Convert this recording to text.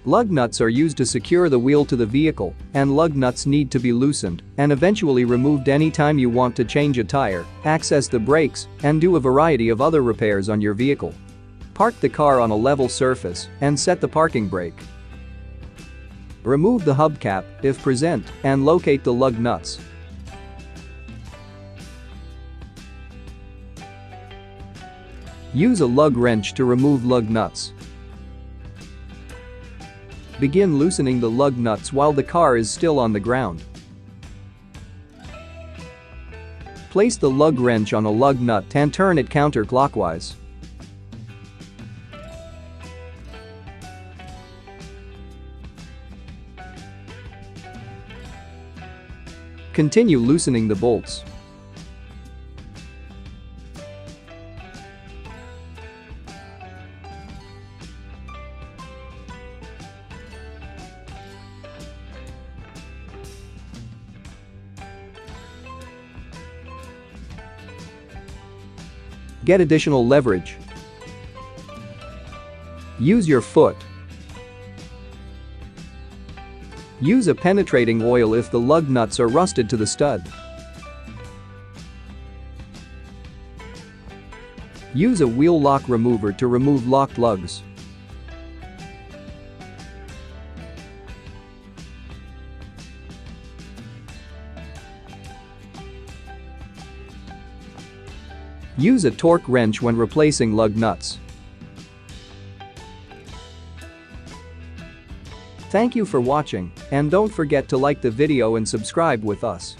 Lug nuts are used to secure the wheel to the vehicle, and lug nuts need to be loosened and eventually removed anytime you want to change a tire, access the brakes, and do a variety of other repairs on your vehicle. Park the car on a level surface and set the parking brake. Remove the hubcap, if present, and locate the lug nuts. Use a lug wrench to remove lug nuts. Begin loosening the lug nuts while the car is still on the ground. Place the lug wrench on a lug nut and turn it counterclockwise. Continue loosening the bolts. Get additional leverage. Use your foot. Use a penetrating oil if the lug nuts are rusted to the stud. Use a wheel lock remover to remove locked lugs. Use a torque wrench when replacing lug nuts. Thank you for watching, and don't forget to like the video and subscribe with us.